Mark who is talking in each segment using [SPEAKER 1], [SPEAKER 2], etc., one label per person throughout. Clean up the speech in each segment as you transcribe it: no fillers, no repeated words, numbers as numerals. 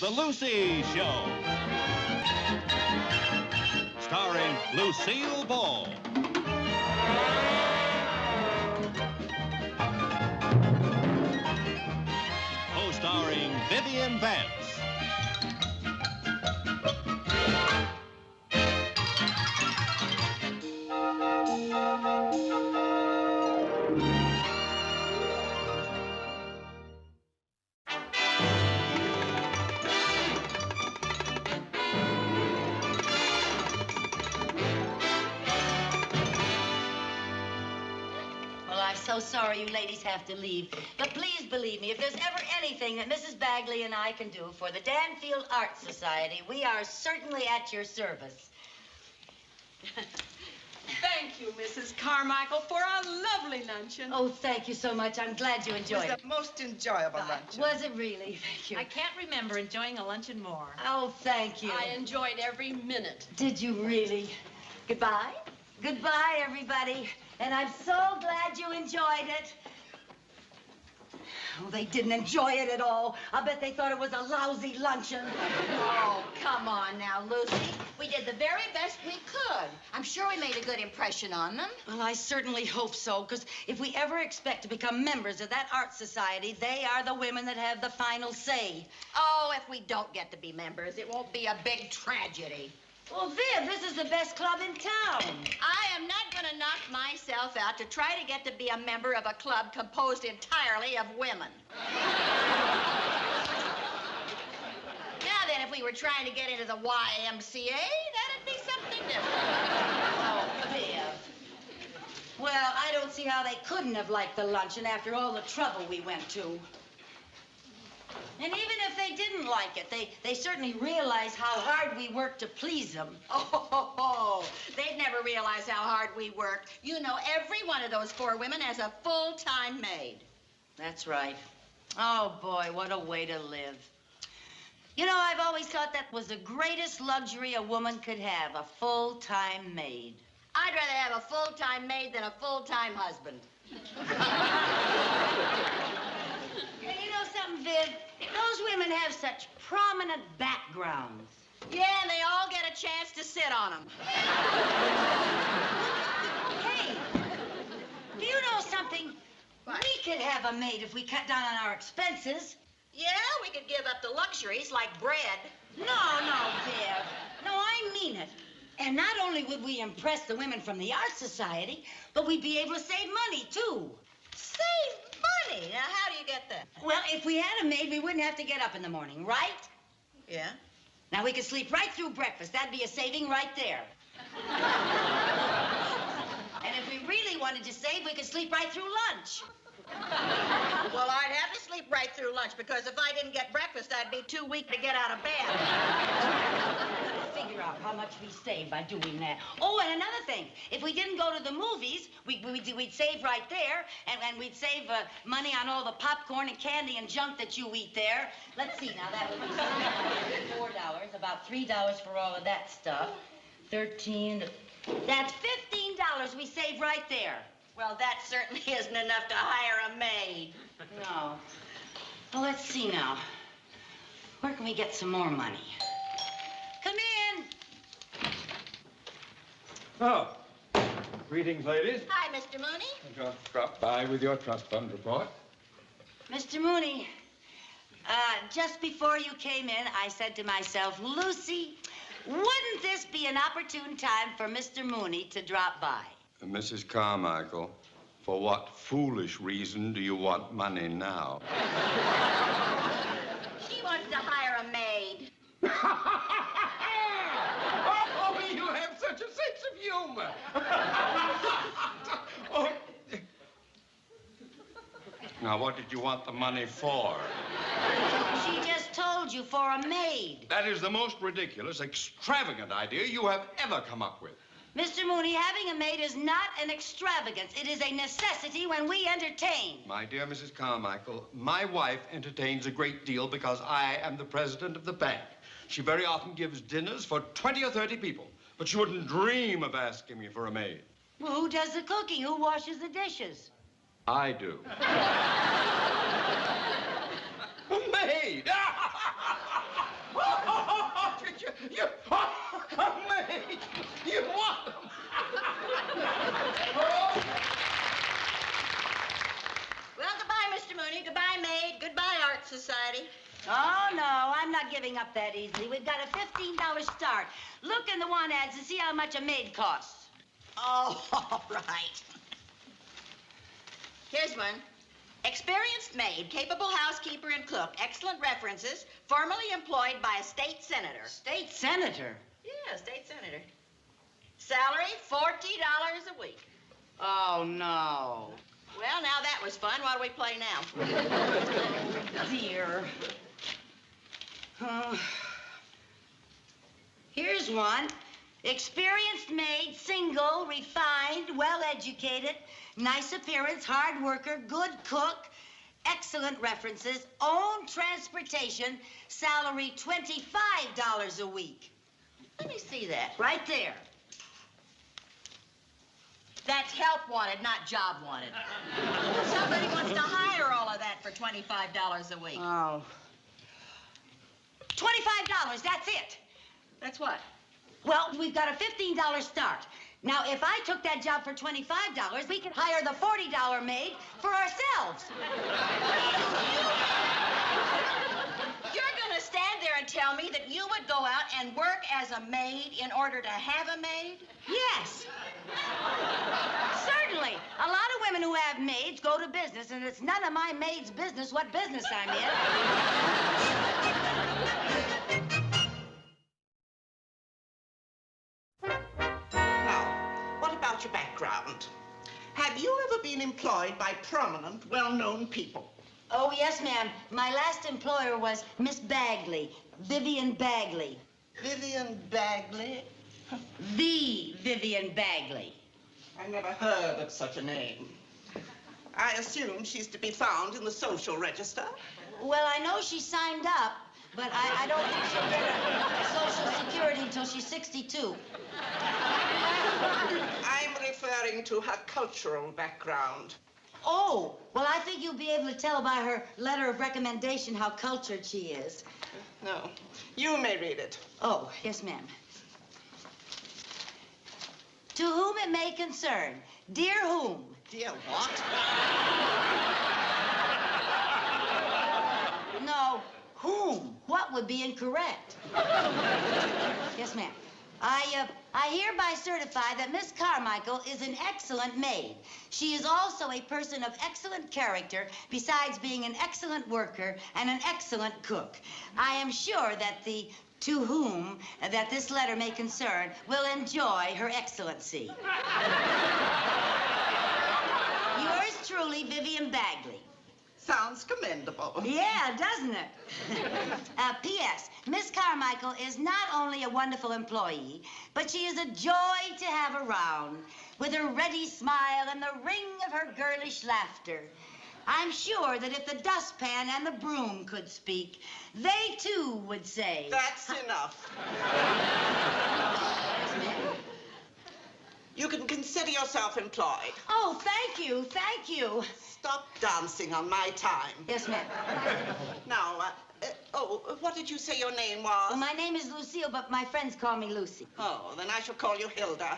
[SPEAKER 1] The Lucy Show. Starring Lucille Ball. Co-starring Vivian Vance.
[SPEAKER 2] So sorry you ladies have to leave. But please believe me, if there's ever anything that Mrs. Bagley and I can do for the Danfield Art Society, we are certainly at your service.
[SPEAKER 3] Thank you, Mrs. Carmichael, for a lovely luncheon.
[SPEAKER 2] Oh, thank you so much. I'm glad you enjoyed it.
[SPEAKER 4] It was the most enjoyable luncheon.
[SPEAKER 2] Was it really? Thank you.
[SPEAKER 5] I can't remember enjoying a luncheon more.
[SPEAKER 2] Oh, thank you.
[SPEAKER 3] I enjoyed every minute.
[SPEAKER 2] Did you really? Goodbye. Goodbye, everybody. And I'm so glad you enjoyed it. Oh, they didn't enjoy it at all. I bet they thought it was a lousy luncheon.
[SPEAKER 6] Oh, come on now, Lucy. We did the very best we could. I'm sure we made a good impression on them.
[SPEAKER 2] Well, I certainly hope so, because if we ever expect to become members of that art society, they are the women that have the final say.
[SPEAKER 6] Oh, if we don't get to be members, it won't be a big tragedy.
[SPEAKER 2] Well, Viv, this is the best club in town.
[SPEAKER 6] I am not going to knock myself out to try to get to be a member of a club composed entirely of women. Now then, if we were trying to get into the YMCA, that'd be something different.
[SPEAKER 2] Oh, Viv. Well, I don't see how they couldn't have liked the luncheon after all the trouble we went to. And even if they didn't like it, they certainly realize how hard we worked to please them.
[SPEAKER 6] Oh, they'd never realize how hard we worked. You know, every one of those 4 women has a full-time maid.
[SPEAKER 2] That's right. Oh, boy, what a way to live. You know, I've always thought that was the greatest luxury a woman could have, a full-time maid.
[SPEAKER 6] I'd rather have a full-time maid than a full-time husband.
[SPEAKER 2] Hey, you know something, Viv? Those women have such prominent backgrounds.
[SPEAKER 6] Yeah, and they all get a chance to sit on them.
[SPEAKER 2] Hey, do you know something?
[SPEAKER 6] What?
[SPEAKER 2] We could have a maid if we cut down on our expenses.
[SPEAKER 6] Yeah, we could give up the luxuries like bread.
[SPEAKER 2] No, Viv. No, I mean it. And not only would we impress the women from the art society, but we'd be able to save money, too.
[SPEAKER 6] Save money? Now, how do you get that?
[SPEAKER 2] Well, if we had a maid, we wouldn't have to get up in the morning, right?
[SPEAKER 6] Yeah.
[SPEAKER 2] Now, we could sleep right through breakfast. That'd be a saving right there. And if we really wanted to save, we could sleep right through lunch.
[SPEAKER 6] Well, I'd have to sleep right through lunch, because if I didn't get breakfast, I'd be too weak to get out of bed.
[SPEAKER 2] Figure out how much we save by doing that. Oh, and another thing. If we didn't go to the movies, we'd save right there, and we'd save money on all the popcorn and candy and junk that you eat there. Let's see, now, that would be $4, about $3 for all of that stuff. 13, that's $15 we save right there.
[SPEAKER 6] Well, that certainly isn't enough to hire a maid.
[SPEAKER 2] No. Well, let's see now. Where can we get some more money? Come in.
[SPEAKER 7] Oh, greetings, ladies.
[SPEAKER 6] Hi, Mr. Mooney.
[SPEAKER 7] I just dropped by with your trust fund report.
[SPEAKER 2] Mr. Mooney, just before you came in, I said to myself, Lucy, wouldn't this be an opportune time for Mr. Mooney to drop by?
[SPEAKER 7] Mrs. Carmichael, for what foolish reason do you want money now?
[SPEAKER 6] She wants to hire a maid.
[SPEAKER 7] Oh, you have such a sense of humor. Oh. Now, what did you want the money for?
[SPEAKER 2] She just told you, for a maid.
[SPEAKER 7] That is the most ridiculous, extravagant idea you have ever come up with.
[SPEAKER 2] Mr. Mooney, having a maid is not an extravagance. It is a necessity when we entertain.
[SPEAKER 7] My dear Mrs. Carmichael, my wife entertains a great deal because I am the president of the bank. She very often gives dinners for 20 or 30 people, but she wouldn't dream of asking me for a maid.
[SPEAKER 2] Well, who does the cooking? Who washes the dishes?
[SPEAKER 7] I do. A maid! You, Maid! You want them!
[SPEAKER 6] Well, goodbye, Mr. Mooney. Goodbye, Maid. Goodbye, Art Society.
[SPEAKER 2] Oh, no, I'm not giving up that easily. We've got a $15 start. Look in the want ads to see how much a maid costs.
[SPEAKER 6] Oh, all right. Here's one. Experienced maid, capable housekeeper and cook, excellent references, formerly employed by a state senator.
[SPEAKER 2] State senator?
[SPEAKER 6] Yeah, state senator. Salary, $40 a week.
[SPEAKER 2] Oh, no.
[SPEAKER 6] Well, now that was fun. What do we play now?
[SPEAKER 2] Dear. Here's one. Experienced maid, single, refined, well-educated, nice appearance, hard worker, good cook, excellent references, own transportation, salary $25 a week.
[SPEAKER 6] Let me see that.
[SPEAKER 2] Right there.
[SPEAKER 6] That's help wanted, not job wanted. Somebody wants to hire all of that for $25 a week.
[SPEAKER 2] Oh. $25, that's it.
[SPEAKER 6] That's what?
[SPEAKER 2] Well, we've got a $15 start. Now, if I took that job for $25, we could hire the $40 maid for ourselves.
[SPEAKER 6] You're going to stand there and tell me that you would go out and work as a maid in order to have a maid?
[SPEAKER 2] Yes. Certainly. A lot of women who have maids go to business, and it's none of my maid's business what business I'm in.
[SPEAKER 4] Your background. Have you ever been employed by prominent, well-known people?
[SPEAKER 2] Oh, yes, ma'am. My last employer was Miss Bagley, Vivian Bagley.
[SPEAKER 4] Vivian Bagley?
[SPEAKER 2] The Vivian Bagley.
[SPEAKER 4] I never heard of such a name. I assume she's to be found in the social register?
[SPEAKER 2] Well, I know she signed up, but I don't think she'll get her Social Security until she's 62.
[SPEAKER 4] I'm referring to her cultural background.
[SPEAKER 2] Oh, well, I think you'll be able to tell by her letter of recommendation how cultured she is.
[SPEAKER 4] No, you may read it.
[SPEAKER 2] Oh, yes, ma'am. To whom it may concern. Dear whom?
[SPEAKER 4] Dear what?
[SPEAKER 2] No, whom? What would be incorrect? Yes, ma'am. I hereby certify that Miss Carmichael is an excellent maid. She is also a person of excellent character, besides being an excellent worker and an excellent cook. I am sure that the to whom that this letter may concern will enjoy her excellency. Yours truly, Vivian Bagley.
[SPEAKER 4] Sounds commendable.
[SPEAKER 2] Yeah, doesn't it? P.S. Miss Carmichael is not only a wonderful employee, but she is a joy to have around, with her ready smile and the ring of her girlish laughter. I'm sure that if the dustpan and the broom could speak, they too would say...
[SPEAKER 4] That's enough. You can consider yourself employed.
[SPEAKER 2] Oh, thank you, thank you.
[SPEAKER 4] Stop dancing on my time.
[SPEAKER 2] Yes, ma'am.
[SPEAKER 4] Now, what did you say your name was?
[SPEAKER 2] Well, my name is Lucille, but my friends call me Lucy.
[SPEAKER 4] Oh, then I shall call you Hilda.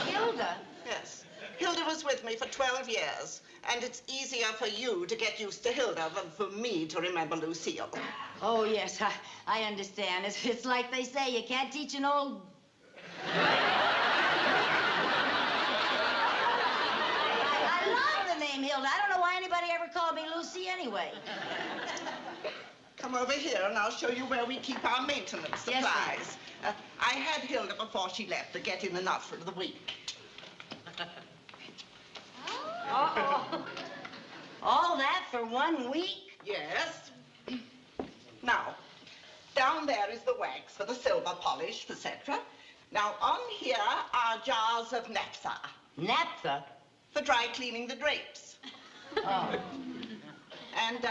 [SPEAKER 2] Hilda?
[SPEAKER 4] Yes. Hilda was with me for 12 years, and it's easier for you to get used to Hilda than for me to remember Lucille.
[SPEAKER 2] Oh, yes, I understand. It's like they say, you can't teach an old... I love the name Hilda. I don't know why anybody ever called me Lucy anyway.
[SPEAKER 4] Come over here, and I'll show you where we keep our maintenance supplies.
[SPEAKER 2] Yes,
[SPEAKER 4] I had Hilda before she left to get in enough for the week.
[SPEAKER 2] Uh-oh. All that for 1 week?
[SPEAKER 4] Yes. Now, down there is the wax for the silver polish, etc. Now, on here are jars of naphtha.
[SPEAKER 2] Naphtha?
[SPEAKER 4] For dry cleaning the drapes.
[SPEAKER 2] Oh.
[SPEAKER 4] And,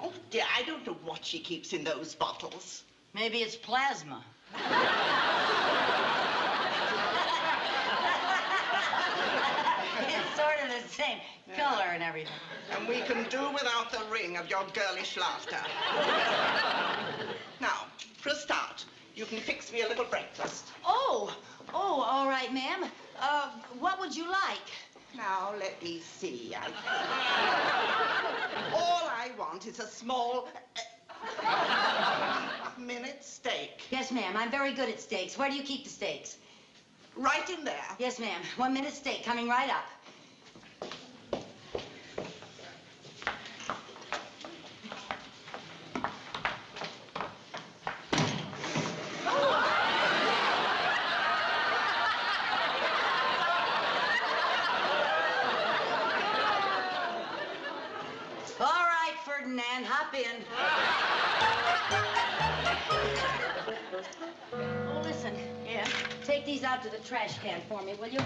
[SPEAKER 4] oh dear, I don't know what she keeps in those bottles.
[SPEAKER 2] Maybe it's plasma. It's sort of the same color and everything.
[SPEAKER 4] And we can do without the ring of your girlish laughter. Now, For a start, you can fix me a little breakfast.
[SPEAKER 2] Oh, all right, ma'am. What would you like?
[SPEAKER 4] Now, let me see. All I want is a small minute steak.
[SPEAKER 2] Yes, ma'am. I'm very good at steaks. Where do you keep the steaks?
[SPEAKER 4] Right in there.
[SPEAKER 2] Yes, ma'am. 1 minute steak coming right up. Hop in. Oh, listen.
[SPEAKER 6] Yeah?
[SPEAKER 2] Take these out to the trash can for me, will you?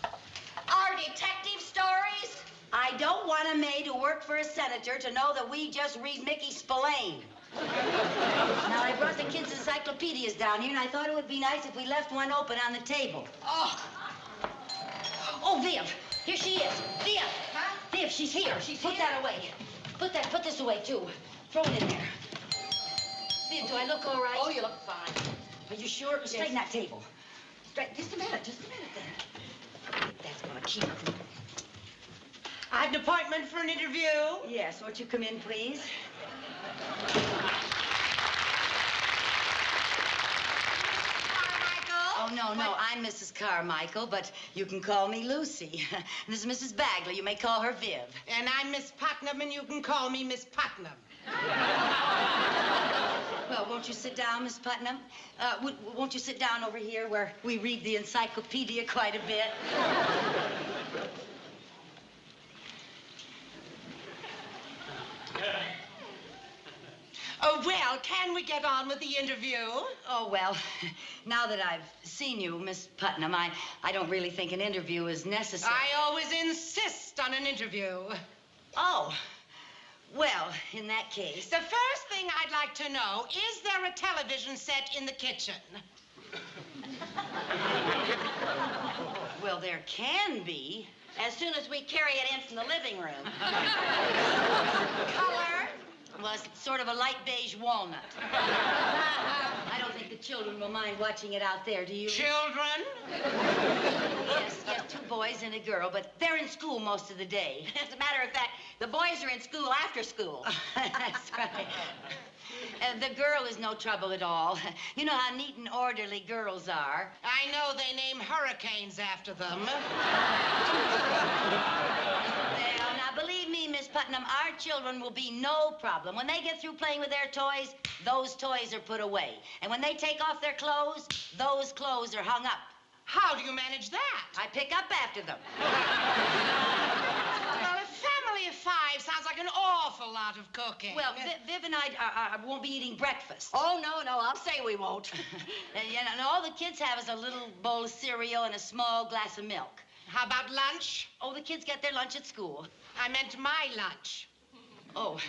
[SPEAKER 6] Our detective stories?
[SPEAKER 2] I don't want a maid who worked for a senator to know that we just read Mickey Spillane. Now, I brought the kids' encyclopedias down here, and I thought it would be nice if we left one open on the table. Oh, Viv. Here she is. Viv.
[SPEAKER 6] Huh?
[SPEAKER 2] Viv, she's here. Put that away. Put this away, too. Throw it in there. Viv, do I look all right?
[SPEAKER 6] Oh, you look fine.
[SPEAKER 2] Are you sure? Yes. Straighten that table. Just a minute then. That's gonna keep it.
[SPEAKER 3] I have an appointment for an interview.
[SPEAKER 2] Yes, won't you come in, please? Oh, no, I'm Mrs. Carmichael, but you can call me Lucy. This is Mrs. Bagley. You may call her Viv.
[SPEAKER 3] And I'm Miss Putnam, and you can call me Miss Putnam.
[SPEAKER 2] Well, won't you sit down, Miss Putnam? Won't you sit down over here where we read the encyclopedia quite a bit?
[SPEAKER 3] Oh, well, can we get on with the interview?
[SPEAKER 2] Oh, well, now that I've seen you, Miss Putnam, I don't really think an interview is necessary.
[SPEAKER 3] I always insist on an interview.
[SPEAKER 2] Oh, well, in that case...
[SPEAKER 3] The first thing I'd like to know, is there a television set in the kitchen?
[SPEAKER 2] Well, there can be.
[SPEAKER 6] As soon as we carry it in from the living room.
[SPEAKER 3] Color?
[SPEAKER 2] Well, it's sort of a light beige walnut. I don't think the children will mind watching it out there, do you?
[SPEAKER 3] Children?
[SPEAKER 2] Yes, 2 boys and a girl, but they're in school most of the day.
[SPEAKER 6] As a matter of fact, the boys are in school after school.
[SPEAKER 2] That's right. The girl is no trouble at all. You know how neat and orderly girls are.
[SPEAKER 3] I know they name hurricanes after them.
[SPEAKER 2] Well, now, believe me, Miss Putnam, our children will be no problem. When they get through playing with their toys, those toys are put away. And when they take off their clothes, those clothes are hung up.
[SPEAKER 3] How do you manage that?
[SPEAKER 2] I pick up after them.
[SPEAKER 3] Well, a family of 5 sounds like an awful lot of cooking.
[SPEAKER 2] Well, Viv and I won't be eating breakfast.
[SPEAKER 6] Oh, no, I'll say we won't.
[SPEAKER 2] And all the kids have is a little bowl of cereal and a small glass of milk.
[SPEAKER 3] How about lunch?
[SPEAKER 2] Oh, the kids get their lunch at school.
[SPEAKER 3] I meant my lunch.
[SPEAKER 2] Oh,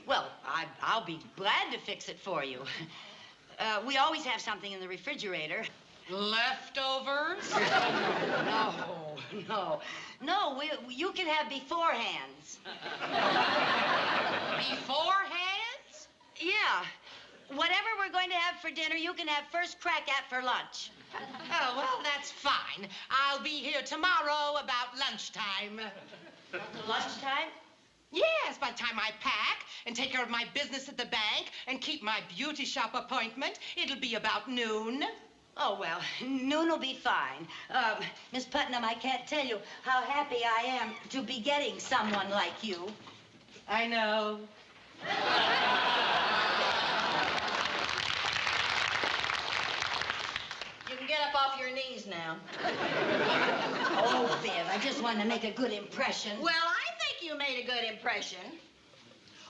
[SPEAKER 2] well, I'll be glad to fix it for you. We always have something in the refrigerator.
[SPEAKER 3] Leftovers?
[SPEAKER 2] No, you can have beforehands.
[SPEAKER 3] Beforehands?
[SPEAKER 2] Yeah. Whatever we're going to have for dinner, you can have first crack at for lunch.
[SPEAKER 3] Oh, well, that's fine. I'll be here tomorrow about lunchtime.
[SPEAKER 2] Lunchtime?
[SPEAKER 3] Yes, by the time I pack and take care of my business at the bank and keep my beauty shop appointment, it'll be about noon.
[SPEAKER 2] Oh, well, noon will be fine. Miss Putnam, I can't tell you how happy I am to be getting someone like you.
[SPEAKER 3] I know.
[SPEAKER 6] You can get up off your knees now.
[SPEAKER 2] Oh, Viv, I just wanted to make a good impression.
[SPEAKER 6] Well, I think you made a good impression.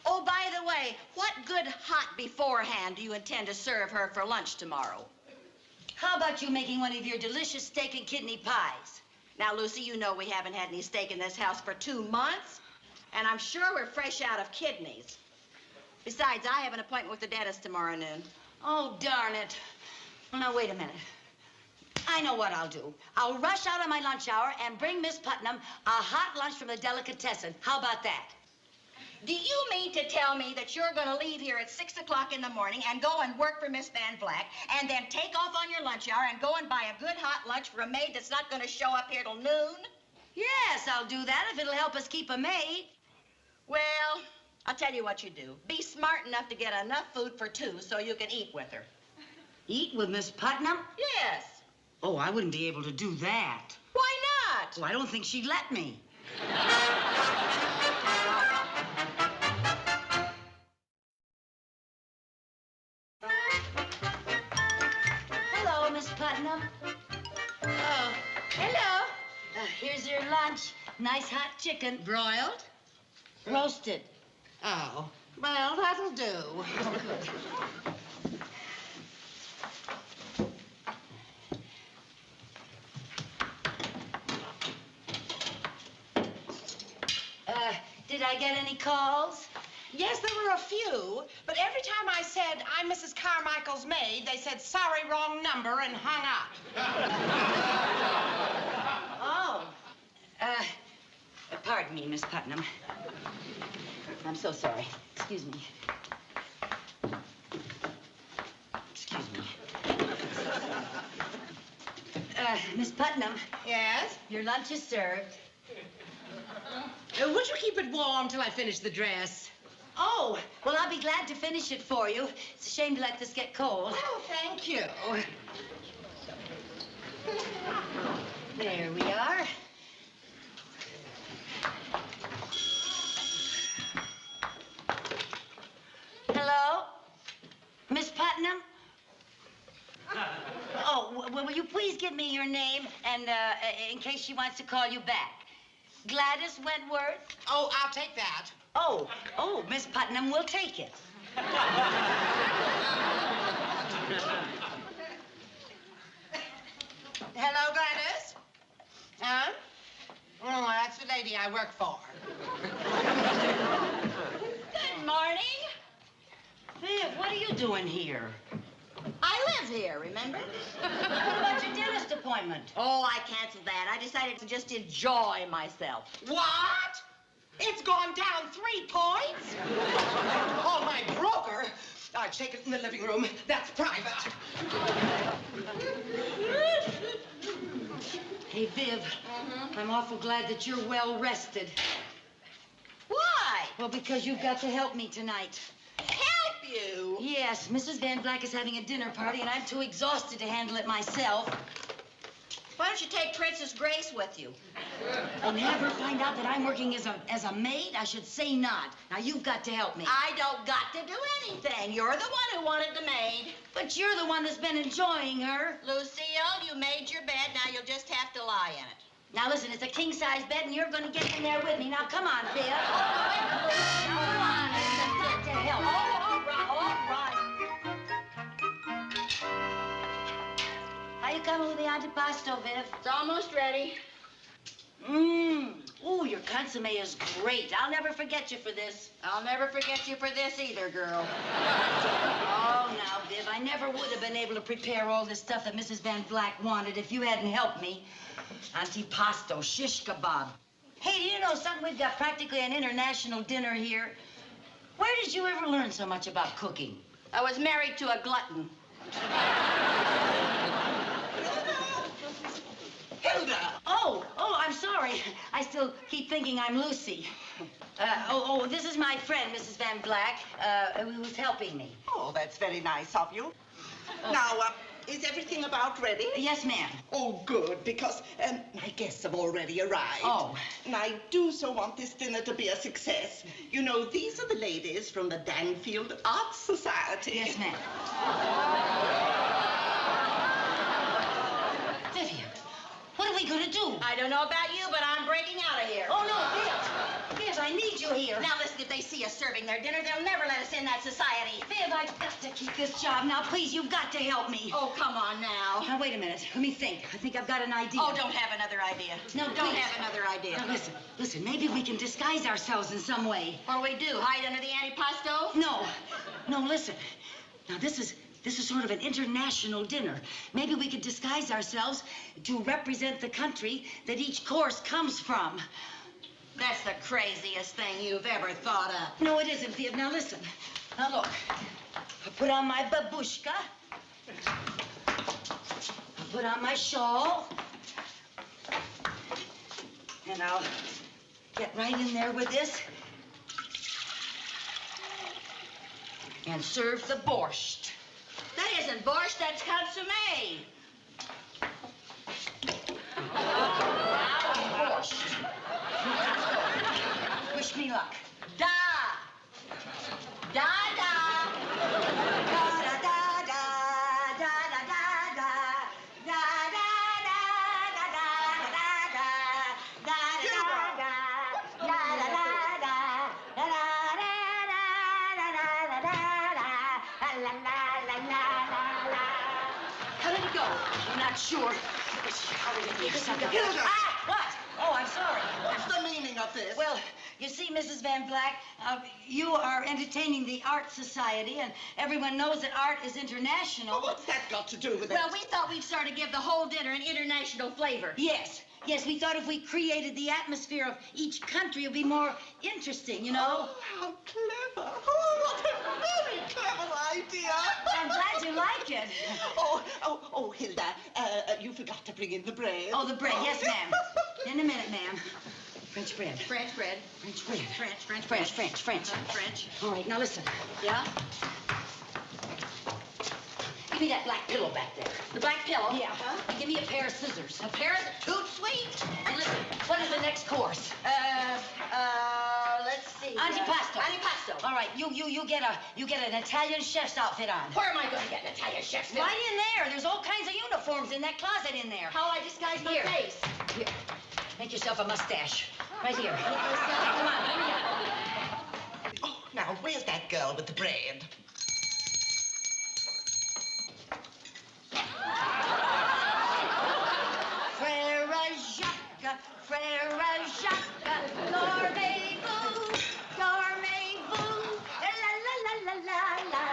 [SPEAKER 6] Oh, by the way, what good hot beforehand do you intend to serve her for lunch tomorrow?
[SPEAKER 2] How about you making one of your delicious steak and kidney pies?
[SPEAKER 6] Now, Lucy, you know we haven't had any steak in this house for 2 months, and I'm sure we're fresh out of kidneys. Besides, I have an appointment with the dentist tomorrow noon.
[SPEAKER 2] Oh, darn it. Now, wait a minute. I know what I'll do. I'll rush out on my lunch hour and bring Miss Putnam a hot lunch from the delicatessen. How about that?
[SPEAKER 6] Do you mean to tell me that you're going to leave here at 6 o'clock in the morning and go and work for Miss Van Vleck and then take off on your lunch hour and go and buy a good hot lunch for a maid that's not going to show up here till noon?
[SPEAKER 2] Yes, I'll do that if it'll help us keep a maid.
[SPEAKER 6] Well, I'll tell you what you do. Be smart enough to get enough food for two so you can eat with her.
[SPEAKER 2] Eat with Miss Putnam?
[SPEAKER 6] Yes.
[SPEAKER 2] Oh, I wouldn't be able to do that.
[SPEAKER 6] Why not?
[SPEAKER 2] Well, I don't think she'd let me. Hello, Miss Putnam.
[SPEAKER 6] Oh, hello.
[SPEAKER 2] Here's your lunch. Nice hot chicken.
[SPEAKER 3] Broiled?
[SPEAKER 2] Roasted.
[SPEAKER 3] Oh, well, that'll do.
[SPEAKER 2] Did I get any calls?
[SPEAKER 3] Yes, there were a few, but every time I said, I'm Mrs. Carmichael's maid, they said, sorry, wrong number, and hung up.
[SPEAKER 2] Oh. Pardon me, Miss Putnam. I'm so sorry. Excuse me. Excuse me. Miss Putnam.
[SPEAKER 3] Yes?
[SPEAKER 2] Your lunch is served.
[SPEAKER 3] Would you keep it warm till I finish the dress?
[SPEAKER 2] Oh, well, I'll be glad to finish it for you. It's a shame to let this get cold.
[SPEAKER 3] Oh, thank you.
[SPEAKER 2] There we are. Hello? Miss Putnam? Oh, well, will you please give me your name and in case she wants to call you back? Gladys Wentworth?
[SPEAKER 3] Oh, I'll take that.
[SPEAKER 2] Oh, Miss Putnam will take it.
[SPEAKER 3] Hello, Gladys? Huh? Oh, that's the lady I work for.
[SPEAKER 6] Good morning.
[SPEAKER 2] Viv, what are you doing here?
[SPEAKER 6] I live here, remember?
[SPEAKER 2] What about your dentist appointment?
[SPEAKER 6] Oh, I canceled that. I decided to just enjoy myself.
[SPEAKER 3] What? It's gone down 3 points? Oh, my broker. I'd take it in the living room. That's private.
[SPEAKER 2] Hey, Viv, I'm awful glad that you're well rested.
[SPEAKER 6] Why?
[SPEAKER 2] Well, because you've got to help me tonight.
[SPEAKER 6] Help you?
[SPEAKER 2] Yes, Mrs. Van Vleck is having a dinner party, and I'm too exhausted to handle it myself.
[SPEAKER 6] Why don't you take Princess Grace with you?
[SPEAKER 2] And have her find out that I'm working as a maid? I should say not. Now, you've got to help me.
[SPEAKER 6] I don't got to do anything. You're the one who wanted the maid.
[SPEAKER 2] But you're the one that's been enjoying her.
[SPEAKER 6] Lucille, you made your bed. Now you'll just have to lie in it.
[SPEAKER 2] Now, listen, it's a king-size bed, and you're going to get in there with me. Now, come on, Viv. Now, come on. You've got to help. All right. How you coming with the antipasto, Viv?
[SPEAKER 6] It's almost ready.
[SPEAKER 2] Ooh, your consomme is great. I'll never forget you for this.
[SPEAKER 6] I'll never forget you for this either, girl.
[SPEAKER 2] Oh, now, Viv, I never would have been able to prepare all this stuff that Mrs. Van Vleck wanted if you hadn't helped me. Antipasto, shish kebab. Hey, do you know something? We've got practically an international dinner here. Where did you ever learn so much about cooking?
[SPEAKER 6] I was married to a glutton.
[SPEAKER 4] Hilda!
[SPEAKER 2] Oh, I'm sorry. I still keep thinking I'm Lucy. This is my friend, Mrs. Van Vleck, who's helping me.
[SPEAKER 4] Oh, that's very nice of you. Now, is everything about ready?
[SPEAKER 2] Yes, ma'am.
[SPEAKER 4] Oh, good, because my guests have already arrived.
[SPEAKER 2] Oh.
[SPEAKER 4] And I do so want this dinner to be a success. You know, these are the ladies from the Danfield Arts Society.
[SPEAKER 2] Yes, ma'am. Vivian, what are we going to do?
[SPEAKER 6] I don't know about you, but I'm breaking out of here.
[SPEAKER 2] Oh, no, Viv. Viv, I need you here.
[SPEAKER 6] Now, listen, if they see us serving their dinner, they'll never let us in that society.
[SPEAKER 2] Viv, I've got to keep this job. Now, please, you've got to help me.
[SPEAKER 6] Oh, come on now.
[SPEAKER 2] Now, wait a minute. Let me think. I think I've got an idea.
[SPEAKER 6] Oh, don't have another idea.
[SPEAKER 2] No,
[SPEAKER 6] don't
[SPEAKER 2] please.
[SPEAKER 6] have another idea.
[SPEAKER 2] Now, listen, maybe we can disguise ourselves in some way.
[SPEAKER 6] What'll we do, hide under the antipasto?
[SPEAKER 2] No, listen. Now, this is sort of an international dinner. Maybe we could disguise ourselves to represent the country that each course comes from.
[SPEAKER 6] That's the craziest thing you've ever thought of.
[SPEAKER 2] No, it isn't, Viv. Now, listen. Now, look. I put on my babushka. I put on my shawl. And I'll get right in there with this. And serve the borscht.
[SPEAKER 6] That isn't borscht, that's consommé.
[SPEAKER 2] Borscht. Wish me luck.
[SPEAKER 6] Da. Da, da.
[SPEAKER 2] Da da da da da da da da da da da da da da da How did it go? I'm not sure. How did it go?
[SPEAKER 4] Hilda!
[SPEAKER 2] Ah, what? Oh, I'm sorry.
[SPEAKER 4] What's the meaning of this?
[SPEAKER 2] Well, you see, Mrs. Van Black, you are entertaining the Art Society, and everyone knows that art is international.
[SPEAKER 4] Well, what's that got to do with it?
[SPEAKER 6] Well, we thought we'd sort of give the whole dinner an international flavor.
[SPEAKER 2] Yes, yes, we thought if we created the atmosphere of each country, it would be more interesting, you know?
[SPEAKER 4] Oh, how clever. Oh, what a very clever idea.
[SPEAKER 2] I'm glad you like it.
[SPEAKER 4] Oh, Hilda, you forgot to bring in the bread.
[SPEAKER 2] Oh, the bread, yes, ma'am. In a minute, ma'am. French bread.
[SPEAKER 6] French bread.
[SPEAKER 2] French bread.
[SPEAKER 6] French.
[SPEAKER 2] French. All right, now listen.
[SPEAKER 6] Yeah?
[SPEAKER 2] Give me that black pillow back there.
[SPEAKER 6] The black pillow?
[SPEAKER 2] Yeah. And give me a pair of scissors.
[SPEAKER 6] A pair of toot sweet.
[SPEAKER 2] And listen, what is the next course?
[SPEAKER 6] Let's see.
[SPEAKER 2] Antipasto.
[SPEAKER 6] Antipasto.
[SPEAKER 2] All right, you get an Italian chef's outfit on.
[SPEAKER 6] Where am I going to get an Italian chef's
[SPEAKER 2] Right in there. There's all kinds of uniforms in that closet in there.
[SPEAKER 6] How I disguise my
[SPEAKER 2] Here.
[SPEAKER 6] face?
[SPEAKER 2] Here. Make yourself a mustache. Right here. Come on, hurry up.
[SPEAKER 4] Oh, now, where's that girl with the bread?
[SPEAKER 2] Frère Jacques, gourmet-vous, la la la la la la la.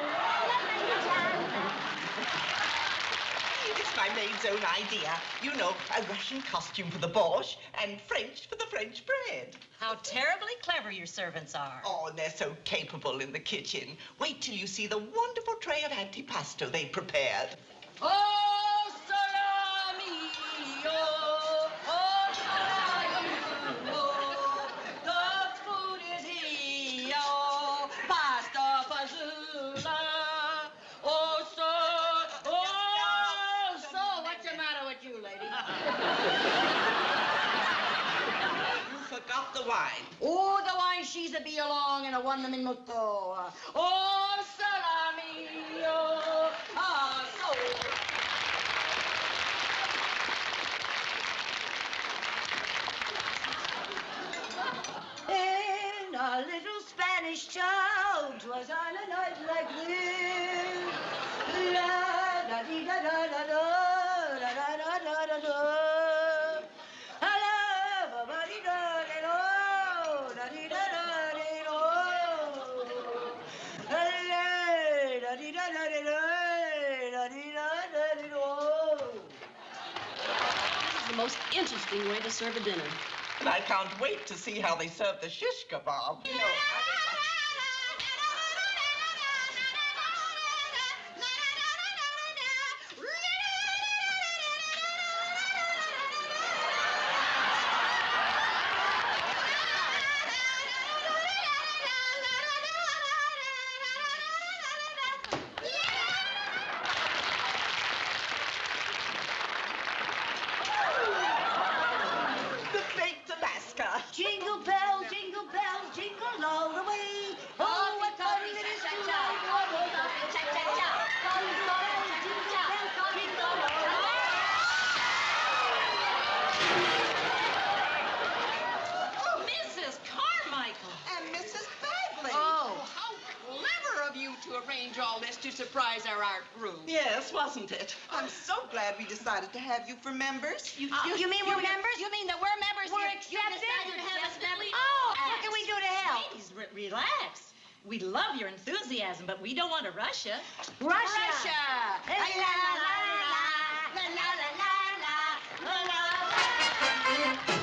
[SPEAKER 4] It's my maid's own idea. You know, a Russian costume for the borscht and French for the French bread.
[SPEAKER 5] How terribly clever your servants are.
[SPEAKER 4] Oh, and they're so capable in the kitchen. Wait till you see the wonderful tray of antipasto they prepared.
[SPEAKER 2] Oh, salami, oh, salami, oh, the food is here, oh, pasta fazola, oh,
[SPEAKER 6] So, what's the matter with you, lady?
[SPEAKER 4] You forgot the wine.
[SPEAKER 6] Oh, the wine she's a be along in a 1 minuto. Oh, salami, oh, so.
[SPEAKER 2] in a little Spanish town, 'twas on a night like this. La da dee da da da da da da da da da da. I love a buddy da da da dee da da dee do. Da dee da da dee da dee da da dee do.
[SPEAKER 5] This is the most interesting way to serve a dinner.
[SPEAKER 4] And I can't wait to see how they serve the shish kebab. You know, the baked Alaska.
[SPEAKER 2] Jingle bells, jingle all the way. Oh, what fun it is to ride one horse open sleigh. Jingle bells, jingle all the way.
[SPEAKER 5] Mrs. Carmichael!
[SPEAKER 4] And Mrs. Bagley.
[SPEAKER 5] Oh, how clever of you to arrange all this to surprise our art room.
[SPEAKER 4] Yes, wasn't it? I'm so glad we decided to have you for members.
[SPEAKER 2] You mean we're members?
[SPEAKER 6] You mean that we're members
[SPEAKER 2] We're
[SPEAKER 6] here? You
[SPEAKER 2] accepted?
[SPEAKER 6] decided to have us members?
[SPEAKER 2] Oh, what can we do to help?
[SPEAKER 5] Please, relax. We love your enthusiasm, but we don't want to rush you.
[SPEAKER 2] Russia. La la la la la la la la la la la.